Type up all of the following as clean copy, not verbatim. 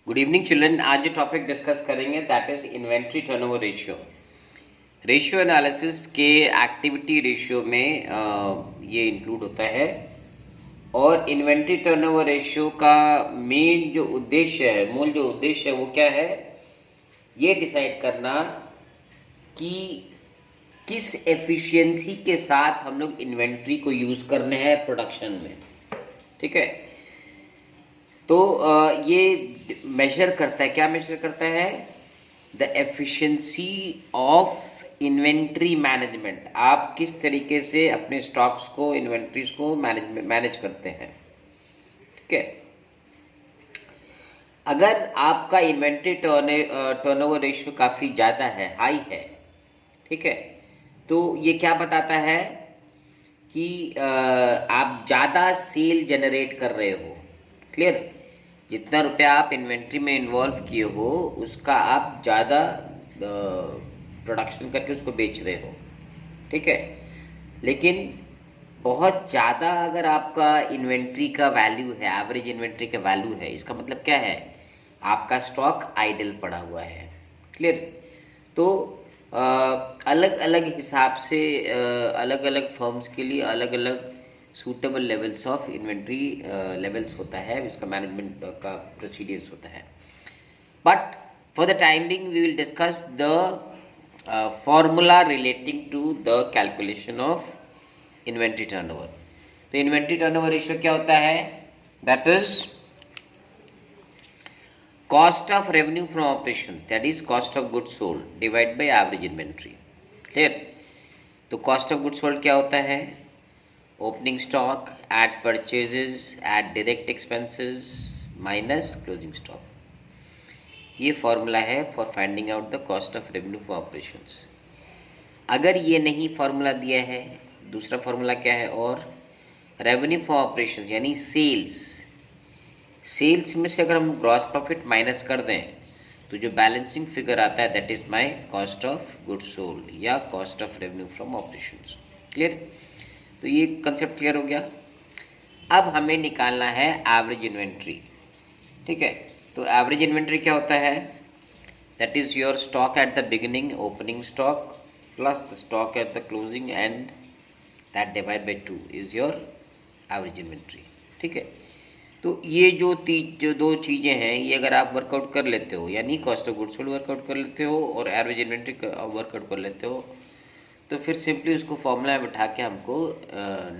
Good evening children. आज जो topic discuss करेंगे that is inventory turnover ratio. Ratio analysis के एक्टिविटी रेशियो में ये इंक्लूड होता है और इन्वेंट्री टर्नओवर रेशियो का मेन जो उद्देश्य है, मूल जो उद्देश्य है वो क्या है, ये डिसाइड करना कि किस एफिशिएंसी के साथ हम लोग इन्वेंट्री को यूज करने हैं प्रोडक्शन में। ठीक है, तो ये मेजर करता है, क्या मेजर करता है? The efficiency of inventory management. आप किस तरीके से अपने स्टॉक्स को, इन्वेंट्रीज को मैनेज करते हैं। ठीक है, अगर आपका इन्वेंट्री टर्नओवर रेशियो काफ़ी ज़्यादा है, हाई है, ठीक है, तो ये क्या बताता है कि आप ज़्यादा सेल जनरेट कर रहे हो। क्लियर? जितना रुपया आप इन्वेंट्री में इन्वॉल्व किए हो उसका आप ज़्यादा प्रोडक्शन करके उसको बेच रहे हो। ठीक है, लेकिन बहुत ज़्यादा अगर आपका इन्वेंट्री का वैल्यू है, एवरेज इन्वेंट्री का वैल्यू है, इसका मतलब क्या है? आपका स्टॉक आइडल पड़ा हुआ है। क्लियर? तो अलग अलग हिसाब से अलग अलग फर्म्स के लिए अलग अलग suitable levels of inventory levels होता है, इसका मैनेजमेंट का प्रोसीडियर्स होता है। But for the time being we will discuss the formula relating to the calculation of inventory turnover. तो इन्वेंट्री टर्नओवर रेशियो क्या होता है? That is cost of revenue from operation, that is cost of goods sold divide by average inventory. Clear? तो cost of goods sold क्या होता है? Opening stock eight purchases add direct expenses minus closing stock. ये formula है for finding out the cost of revenue for operations. अगर ये नहीं formula दिया है, दूसरा फॉर्मूला क्या है? और रेवेन्यू फॉर ऑपरेशंस यानी सेल्स, सेल्स में से अगर हम ग्रॉस प्रॉफिट माइनस कर दें तो जो बैलेंसिंग फिगर आता है that is my cost of goods sold या cost of revenue from operations. Clear? तो ये कंसेप्ट क्लियर हो गया। अब हमें निकालना है एवरेज इन्वेंट्री। ठीक है, तो एवरेज इन्वेंट्री क्या होता है? That is your stock at the beginning, opening stock plus the stock at the closing and that divide by 2 is your average inventory. ठीक है, तो ये जो दो चीज़ें हैं ये अगर आप वर्कआउट कर लेते हो, यानी cost of goods sold workout कर लेते हो और एवरेज इन्वेंट्री वर्कआउट कर लेते हो, तो फिर सिंपली उसको फॉर्मूला में बिठा के हमको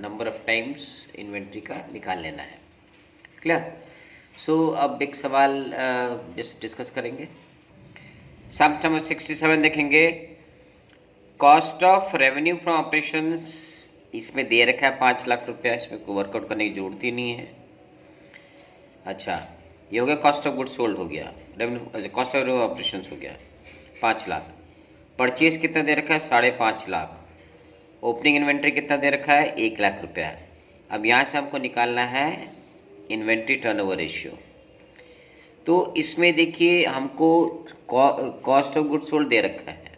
नंबर ऑफ टाइम्स इन्वेंट्री का निकाल लेना है। क्लियर? सो अब एक सवाल डिस्कस करेंगे। सम नंबर 67 देखेंगे। Cost of revenue from operations इसमें दे रखा है 5 लाख रुपया, इसमें कोई वर्कआउट करने की जरूरत ही नहीं है। अच्छा, ये हो गया कॉस्ट ऑफ गुड्स सोल्ड हो गया, रेवेन्यू कॉस्ट ऑफ ऑपरेशंस हो गया 5 लाख। परचेज कितना दे रखा है? 5.5 लाख। ओपनिंग इन्वेंट्री कितना दे रखा है? 1 लाख रुपया। अब यहाँ से हमको निकालना है इन्वेंट्री टर्नओवर रेशियो। तो इसमें देखिए हमको कॉस्ट ऑफ गुड्स सोल्ड दे रखा है,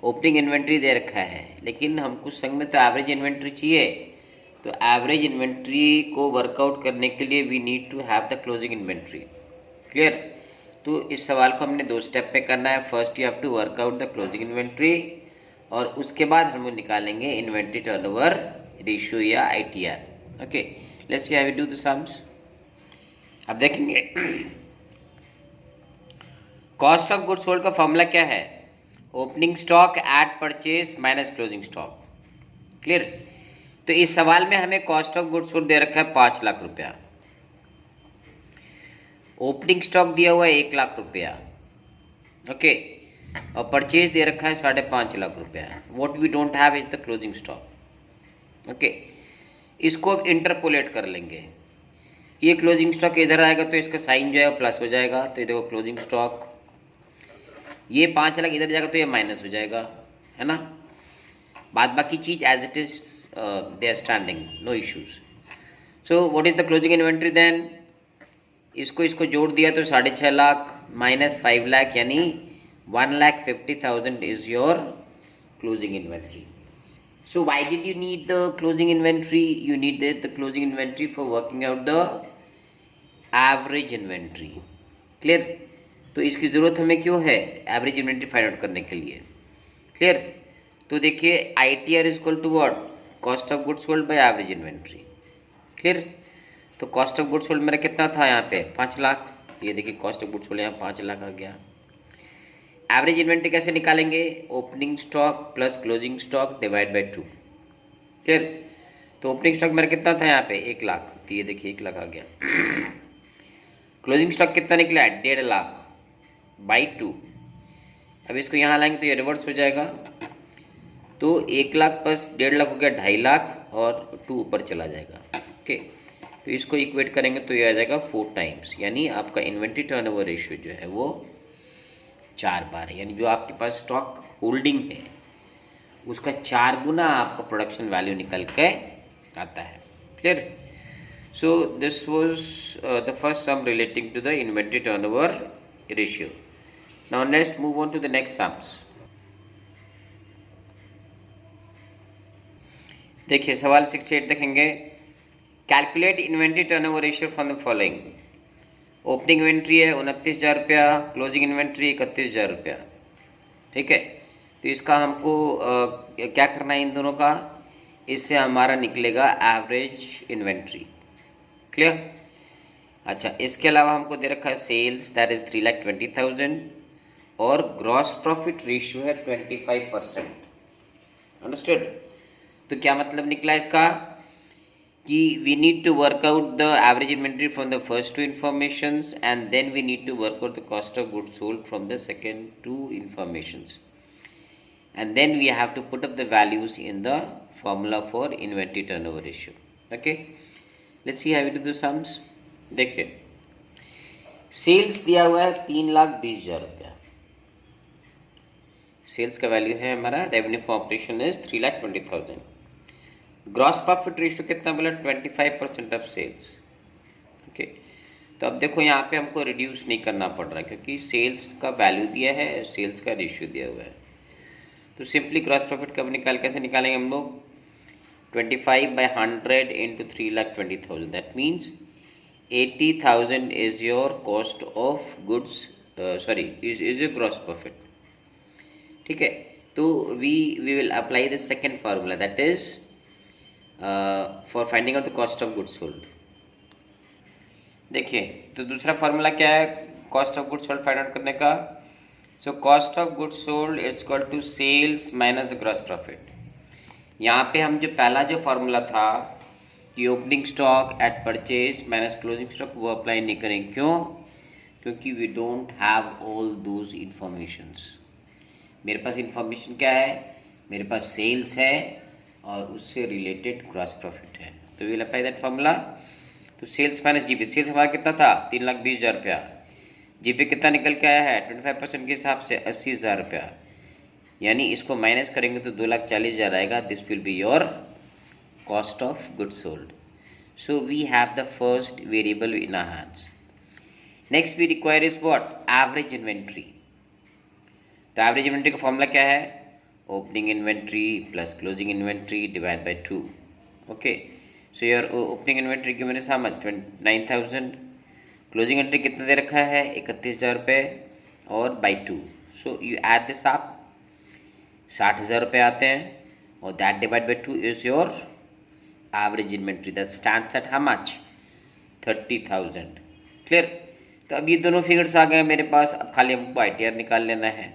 ओपनिंग इन्वेंट्री दे रखा है, लेकिन हमको संग में तो एवरेज इन्वेंट्री चाहिए। तो एवरेज इन्वेंट्री को वर्कआउट करने के लिए we need to have the closing inventory. Clear? तो इस सवाल को हमने 2 स्टेप में करना है। First you have to work out the closing inventory और उसके बाद हम निकालेंगे इन्वेंट्री टर्नओवर रेशियो या ITR। Okay, let's see how we do the sums. अब देखेंगे कॉस्ट ऑफ गुड्स सोल्ड का फॉर्मूला क्या है? Opening stock eight purchase minus closing stock. Clear? तो इस सवाल में हमें कॉस्ट ऑफ गुड्स सोल्ड दे रखा है 5 लाख रुपया, ओपनिंग स्टॉक दिया हुआ है 1 लाख रुपया, ओके, और परचेज दे रखा है 5.5 लाख रुपया। What we don't have is the closing stock. Okay, इसको अब इंटरपोलेट कर लेंगे। ये क्लोजिंग स्टॉक इधर आएगा तो इसका साइन जो है प्लस हो जाएगा, तो ये देखो क्लोजिंग स्टॉक, ये 5 लाख इधर जाएगा तो ये माइनस हो जाएगा, है ना। बाद बाकी चीज as it is they are standing, no issues. So what is the closing inventory then? इसको जोड़ दिया तो 6.5 लाख माइनस 5 लाख यानी 1,50,000 is your closing inventory. So why did you need the closing inventory? You needed the closing inventory for working out the average inventory. Clear? तो इसकी ज़रूरत हमें क्यों है? एवरेज इन्वेंट्री फाइंड आउट करने के लिए। क्लियर? तो देखिए ITR is equal to what? Cost of goods sold by average inventory. Clear? तो कॉस्ट ऑफ गुड्स सोल्ड मेरा कितना था यहाँ पे? 5 लाख। ये देखिए कॉस्ट ऑफ गुड्स सोल्ड यहाँ 5 लाख आ गया। एवरेज इन्वेंट्री कैसे निकालेंगे? Opening stock plus closing stock divide by 2। Clear? तो ओपनिंग स्टॉक मेरा कितना था यहाँ पे? 1 लाख। तो ये देखिए 1 लाख आ गया। क्लोजिंग स्टॉक कितना निकला है? 1.5 लाख बाई 2। अब इसको यहाँ लाएंगे तो ये रिवर्स हो जाएगा। तो 1 लाख प्लस 1.5 लाख हो गया 2.5 लाख और 2 ऊपर चला जाएगा। ओके, तो इसको इक्वेट करेंगे तो ये आ जाएगा 4 टाइम्स, यानी आपका इन्वेंट्री टर्नओवर रेशियो जो है वो 4 बार है। यानी जो आपके पास स्टॉक होल्डिंग है उसका 4 गुना आपका प्रोडक्शन वैल्यू निकल के आता है। Clear? So this was the first sum relating to the inventory turnover ratio. Now next move on to the next sums. देखिए सवाल 68 देखेंगे। Calculate inventory turnover ratio from the following. Opening inventory है 29,000 रुपया, closing inventory 31,000 रुपया। ठीक है, तो इसका हमको क्या करना है इन दोनों का? इससे हमारा निकलेगा एवरेज इन्वेंट्री। क्लियर? अच्छा, इसके अलावा हमको दे रखा है सेल्स दैट इज 3,20,000 और ग्रॉस प्रॉफिट रेशियो है 25%। अंडरस्टूड? तो क्या मतलब निकला इसका कि we need to work out the average inventory from the first 2 informations and then we need to work out the cost of goods sold from the second 2 informations and then we have to put up the values in the formula for inventory turnover ratio. Okay, let's see how we do the sums. देखिए sales दिया हुआ है 3,20,000 रुपया। Sales का value है हमारा, revenue for operation is 3,20,000। Gross profit ratio कितना बोला? 25% ऑफ सेल्स। ओके, तो अब देखो यहाँ पे हमको रिड्यूस नहीं करना पड़ रहा क्योंकि सेल्स का वैल्यू दिया है, सेल्स का रेशियो दिया हुआ है। तो सिंपली ग्रॉस प्रॉफिट कब कैसे निकालेंगे हम लोग? 25/100 into 3,20,000। That means 80,000 is your cost of goods, sorry is your gross profit. ठीक है, तो we will apply the second formula that is for finding out the cost of goods sold. देखिए तो दूसरा फार्मूला क्या है cost of goods sold find out करने का? So cost of goods sold is equal to sales minus the gross profit। यहाँ पे हम जो पहला जो फार्मूला था कि opening stock eight purchase minus closing stock वो अप्लाई नहीं करें। क्यों? क्योंकि we don't have all those informations. मेरे पास इंफॉर्मेशन क्या है? मेरे पास सेल्स है और उससे रिलेटेड ग्रॉस प्रॉफिट है। तो we will apply that formula. तो सेल्स माइनस जीपी, सेल्स हमारा कितना था? 3,20,000 रुपया। जीपी कितना निकल के आया है? 25% के हिसाब से 80,000 रुपया, यानी इसको माइनस करेंगे तो 2,40,000 आएगा। This will be your cost of goods sold. So we have the first variable in our hands. Next we require is what? Average inventory. तो एवरेज इन्वेंट्री का फॉर्मूला क्या है? Opening inventory plus closing inventory divide by 2। Okay, so your opening inventory की मैंने समझ 29,000, closing entry कितना दे रखा है? 31,000 रुपये और by 2। So you add this up, 60,000 रुपये आते हैं और that divide by 2 is your average inventory that stands eight how much? 30,000। Clear? तो अब ये दोनों फिगर्स आ गए मेरे पास, अब खाली हमको ITR निकाल लेना है।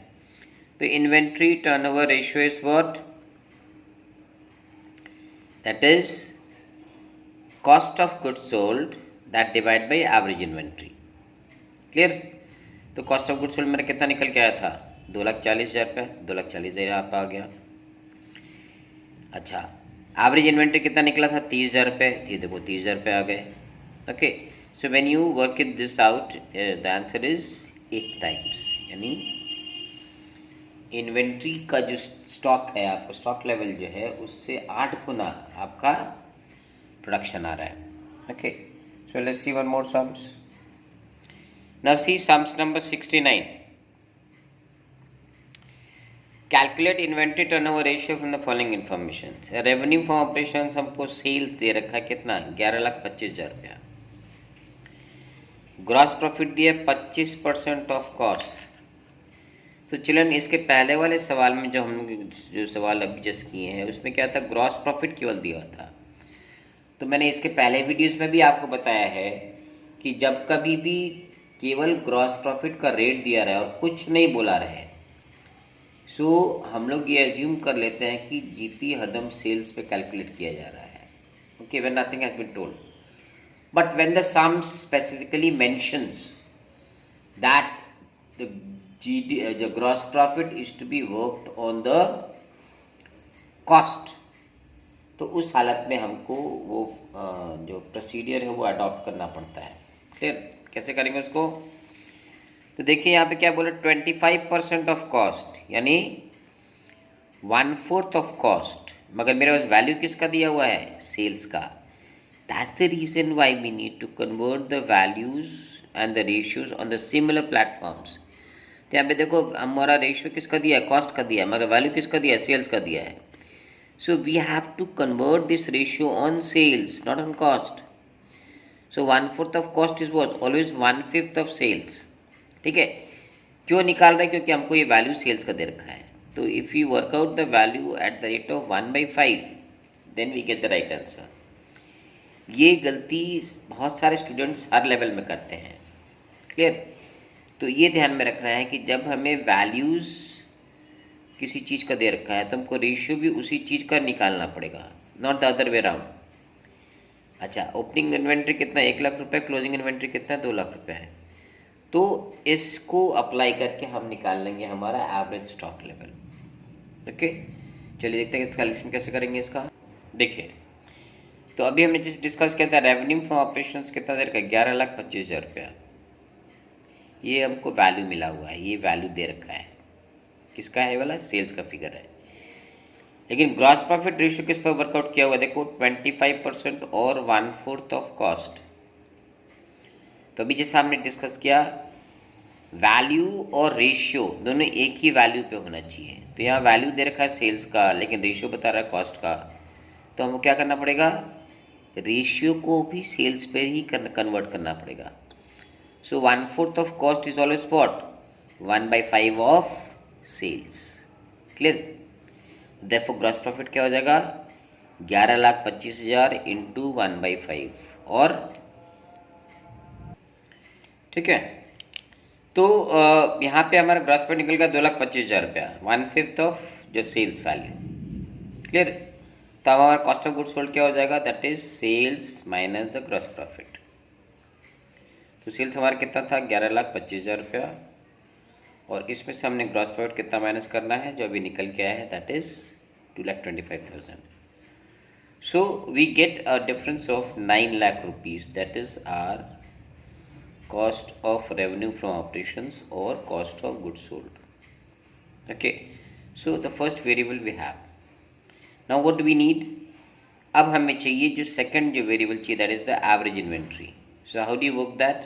तो inventory turnover ratio is what? That is cost of goods sold that divide by average inventory. Clear? तो कॉस्ट ऑफ गुड्स सोल्ड मेरा कितना निकल के आया था? 2,40,000 रुपये। 2,40,000 यहाँ पर आ गया। अच्छा, एवरेज इन्वेंट्री कितना निकला था? 30,000 रुपये। ये देखो 30,000 रुपये आ गए। Okay, so when you work it this out the answer is 8 times, यानी इन्वेंट्री का जो स्टॉक है आपका स्टॉक लेवल जो है उससे 8 गुना आपका प्रोडक्शन आ रहा है। Okay, so let's see one more sums. Now see sums number 69. Calculate inventory turnover ratio from the following information. Revenue from operations हमको सेल्स दे रखा है कितना? 11,25,000 रुपया। ग्रॉस प्रॉफिट दिया 25% ऑफ कॉस्ट। तो चिल्ड्रन इसके पहले वाले सवाल में जो सवाल अभी जस्ट किए हैं उसमें क्या था, ग्रॉस प्रॉफिट केवल दिया था। तो मैंने इसके पहले वीडियोस में भी आपको बताया है कि जब कभी भी केवल ग्रॉस प्रॉफिट का रेट दिया रहा है और कुछ नहीं बोला रहे, सो हम लोग ये एज्यूम कर लेते हैं कि जीपी हरदम सेल्स पे कैलकुलेट किया जा रहा है। Okay, when nothing has been told, but when the sum specifically mentions that the gross profit is to be worked on the cost, तो उस हालत में हमको वो जो प्रोसीडियर है वो अडॉप्ट करना पड़ता है। क्लियर? कैसे करेंगे उसको? तो देखिए यहाँ पे क्या बोले, 25% ऑफ कॉस्ट यानी 1/4 ऑफ कॉस्ट, मगर मेरे पास वैल्यू किसका दिया हुआ है, सेल्स का। That's the reason why we need to convert the values and the ratios on the similar platforms. तो यहाँ पे देखो हमारा रेशियो किसका दिया है, कॉस्ट का दिया है, मगर वैल्यू किसका दिया है, सेल्स का दिया है। So we have to convert this ratio on sales, not on cost. So 1/4 of cost is what always 1/5 of sales. ठीक है, क्यों निकाल रहे हैं, क्योंकि हमको ये वैल्यू सेल्स का दे रखा है। तो if you work out the value at the rate of 1/5 then we get the right answer. ये गलती बहुत सारे स्टूडेंट्स हर लेवल में करते हैं। क्लियर? तो ये ध्यान में रखना है कि जब हमें वैल्यूज़ किसी चीज़ का दे रखा है तो हमको रेशियो भी उसी चीज़ का निकालना पड़ेगा, not the other way around. अच्छा, ओपनिंग इन्वेंट्री कितना, 1 लाख रुपये, क्लोजिंग इन्वेंट्री कितना, 2 लाख रुपये है। तो इसको अप्लाई करके हम निकाल लेंगे हमारा एवरेज स्टॉक लेवल। ओके, चलिए देखते हैं इसका सॉल्यूशन कैसे करेंगे इसका। देखिए, तो अभी हमने जिस डिस्कस किया था, रेवेन्यू फ्रॉम ऑपरेशंस कितना दे रखा है, 11,25,000 रुपया। ये हमको वैल्यू मिला हुआ है, ये वैल्यू दे रखा है, किसका है वाला, सेल्स का फिगर है। लेकिन ग्रॉस प्रॉफिट रेशियो किस पर वर्कआउट किया हुआ है, देखो 25% और 1/4 ऑफ कॉस्ट। तो अभी जैसा हमने डिस्कस किया, वैल्यू और रेशियो दोनों एक ही वैल्यू पे होना चाहिए। तो यहाँ वैल्यू दे रखा है सेल्स का, लेकिन रेशियो बता रहा है कॉस्ट का। तो हमको क्या करना पड़ेगा, रेशियो को भी सेल्स पे ही कन्वर्ट करना पड़ेगा। So 1/4 of cost is always what? 1/5 of sales. Clear? Therefore gross profit क्या हो जाएगा, 11,25,000 into 1/5 और ठीक है। तो यहाँ पे हमारा ग्रॉस प्रॉफिट निकल गया 2,25,000 रुपया, 1/5 ऑफ जो सेल्स वैल्यू। क्लियर? तो हमारा कॉस्ट ऑफ गुड्स सोल्ड क्या हो जाएगा, that is sales minus the gross profit. तो सेल्स हमारा कितना था, 11,25,000 रुपया, और इसमें से हमने ग्रॉस प्रॉफिट कितना माइनस करना है, जो अभी निकल के आया है, that is 2,25,000। So we get a difference of 9 lakh rupees, that is our cost of revenue from operations और cost of goods sold. Okay, so the first variable we have. Now what do we need, अब हमें चाहिए जो second जो variable चाहिए, that is the average inventory. So how do you work that?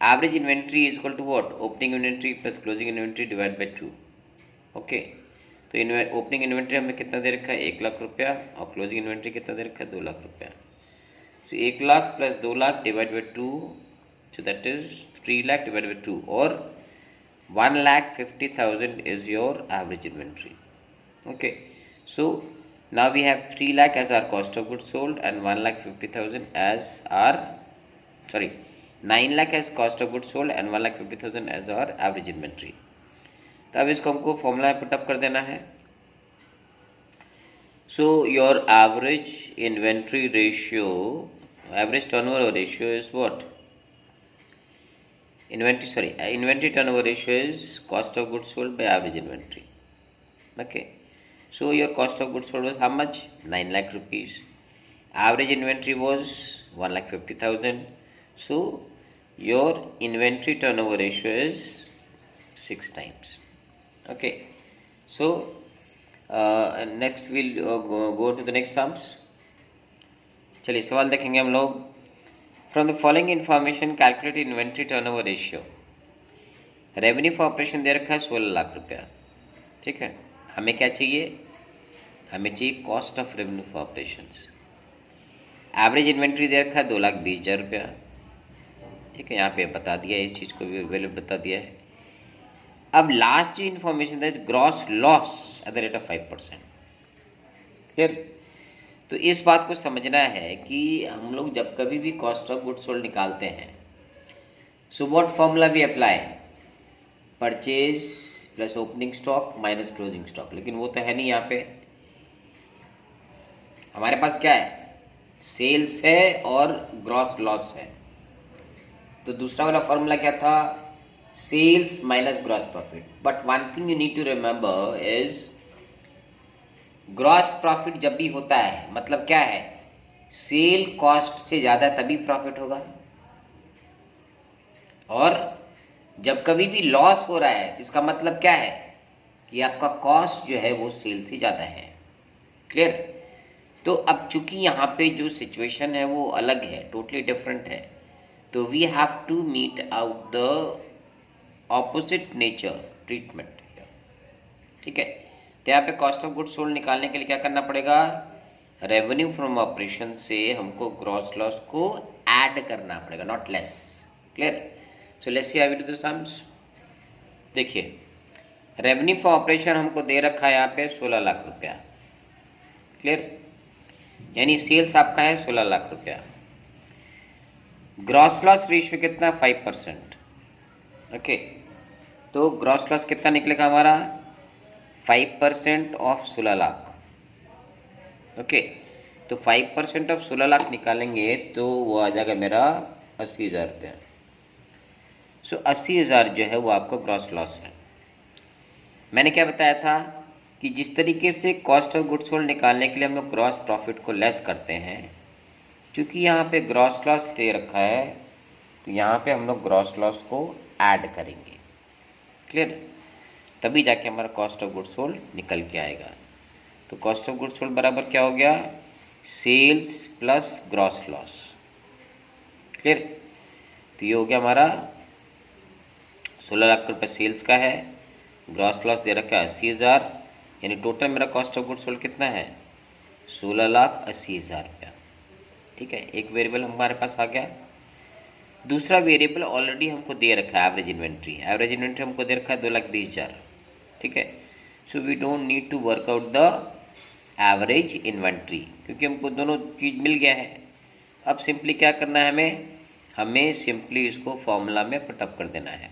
Average inventory is equal to what? Opening inventory plus closing inventory divided by 2. Okay. तो opening inventory हमें कितना दे रखा है, 1 लाख रुपया, और क्लोजिंग इन्वेंट्री कितना दे रखा है, 2 लाख रुपया। तो 1 lakh plus 2 lakh divide by 2, so that is 3 lakh divided by 2, or 1,50,000 is your average inventory. Okay. So now we have 3 lakh as our cost of goods sold and 1,50,000 as our 9 lakh as cost of goods sold and 1,50,000 as our average inventory। तो अब इसको हमको formula में put up कर देना है। So your average inventory ratio, average turnover ratio is what, inventory turnover ratio is cost of goods sold by average inventory. Okay, so your cost of goods sold was how much, 9 lakh rupees, average inventory was 1,50,000. So your inventory turnover ratio is 6 times. Okay, so next we'll go to the next sums। चलिए सवाल देखेंगे हम लोग। From the following information calculate inventory turnover ratio. Revenue for operation दे रखा है 16 लाख रुपया। ठीक है, हमें क्या चाहिए, हमें चाहिए cost of revenue for operations. Average inventory दे रखा है 2,20,000 रुपया। ठीक है, यहाँ पे बता दिया है, इस चीज़ को भी वैल्यू बता दिया है। अब लास्ट जो इन्फॉर्मेशन था, gross loss eight the rate of 5%। फिर तो इस बात को समझना है कि हम लोग जब कभी भी कॉस्ट ऑफ गुड्स सोल्ड निकालते हैं, so what formula we apply, purchase plus opening stock minus closing stock. लेकिन वो तो है नहीं, यहाँ पे हमारे पास क्या है, सेल्स है और ग्रॉस लॉस है। तो दूसरा वाला फॉर्मूला क्या था, sales minus gross profit. But one thing you need to remember is, gross profit जब भी होता है मतलब क्या है, सेल कॉस्ट से ज़्यादा तभी प्रॉफिट होगा, और जब कभी भी लॉस हो रहा है तो इसका मतलब क्या है कि आपका कॉस्ट जो है वो सेल से ज़्यादा है। क्लियर। तो अब चूंकि यहाँ पे जो सिचुएशन है वो अलग है, टोटली डिफरेंट है, तो we have to meet out the opposite nature treatment. ठीक है, तो यहाँ पे कॉस्ट ऑफ गुड्स सोल्ड निकालने के लिए क्या करना पड़ेगा, रेवेन्यू फ्रॉम ऑपरेशन से हमको ग्रॉस लॉस को ऐड करना पड़ेगा, not less. Clear. So let's see how we do the sums. देखिए, रेवेन्यू फॉर ऑपरेशन हमको दे रखा है यहाँ पे 16 लाख रुपया। क्लियर, यानी सेल्स आपका है 16 लाख रुपया। ग्रॉस लॉस रेशियो कितना, 5%। ओके, तो ग्रॉस लॉस कितना निकलेगा हमारा, 5% ऑफ 16 लाख। ओके, तो 5% ऑफ 16 लाख निकालेंगे तो वो आ जाएगा मेरा 80,000 रुपया। सो 80,000 जो है वो आपका ग्रॉस लॉस है। मैंने क्या बताया था कि जिस तरीके से कॉस्ट ऑफ गुड्स सोल्ड निकालने के लिए हम लोग ग्रॉस प्रॉफिट को लेस करते हैं, क्योंकि यहाँ पे ग्रॉस लॉस दे रखा है तो यहाँ पे हम लोग ग्रॉस लॉस को ऐड करेंगे। क्लियर, तभी जाके हमारा कॉस्ट ऑफ गुड्स सोल्ड निकल के आएगा। तो कॉस्ट ऑफ गुड्स सोल्ड बराबर क्या हो गया, sales plus gross loss. Clear, तो ये हो गया हमारा 16 लाख रुपये सेल्स का है, ग्रॉस लॉस दे रखा है 80,000, यानी टोटल मेरा कॉस्ट ऑफ गुड्स सोल्ड कितना है, 16,80,000 रुपया। ठीक है, एक वेरिएबल हमारे पास आ गया। दूसरा वेरिएबल ऑलरेडी हमको दे रखा है एवरेज इन्वेंट्री। एवरेज इन्वेंट्री हमको दे रखा है 2,20,000। ठीक है, so we don't need to work out the average inventory, क्योंकि हमको दोनों चीज़ मिल गया है। अब सिंपली क्या करना है, हमें सिंपली इसको फॉर्मूला में पुटअप कर देना है।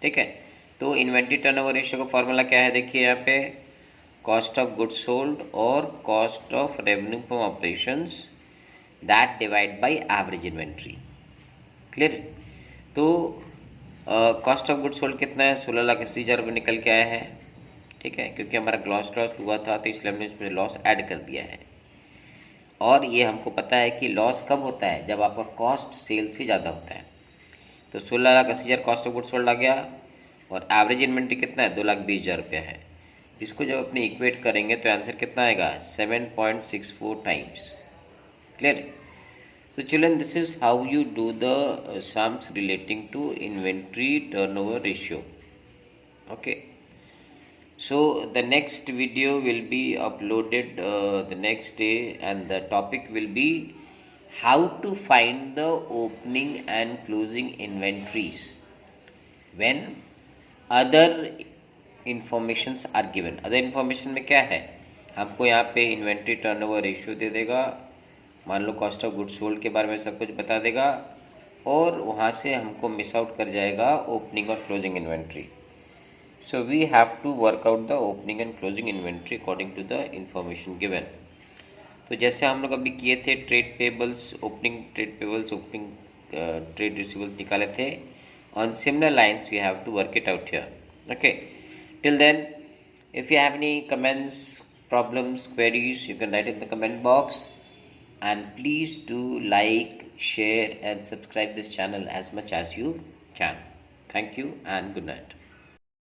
ठीक है, तो इन्वेंट्री टर्नओवर रेशियो का फॉर्मूला क्या है, देखिए यहाँ पे, कॉस्ट ऑफ गुड्स सोल्ड और cost of revenue from operations that divide by average inventory. Clear. तो कॉस्ट ऑफ गुड्स सोल्ड कितना है, 16,80,000 रुपये निकल के आया है। ठीक है, क्योंकि हमारा ग्रॉस लॉस हुआ था तो इसलिए हमने इसमें लॉस ऐड कर दिया है। और ये हमको पता है कि लॉस कब होता है, जब आपका कॉस्ट सेल से ज़्यादा होता है। तो 16,80,000 कॉस्ट ऑफ गुड्स सोल्ड आ गया, और एवरेज इन्वेंट्री कितना है, 2,20,000 रुपया है। इसको जब अपने इक्वेट करेंगे तो आंसर कितना आएगा, 7.64 times. Clear. So children, this is how you do the sums relating to inventory turnover ratio. Okay, so the next video will be uploaded the next day, and the topic will be how to find the opening and closing inventories when other informations are given. other information में क्या है, हमको यहाँ पे inventory turnover ratio दे देगा, मान low cost of goods sold के बारे में सब कुछ बता देगा, और वहाँ से हमको मिस आउट कर जाएगा ओपनिंग और closing inventory. So we have to work out the opening and closing inventory according to the information given. तो जैसे हम लोग अभी किए थे, trade payables, opening trade payables, opening trade receivables निकाले थे, on similar lines we have to work it out here. Okay, till then if you have any comments, problems, queries, you can write in the comment box. And please do like, share and subscribe this channel as much as you can. Thank you and good night.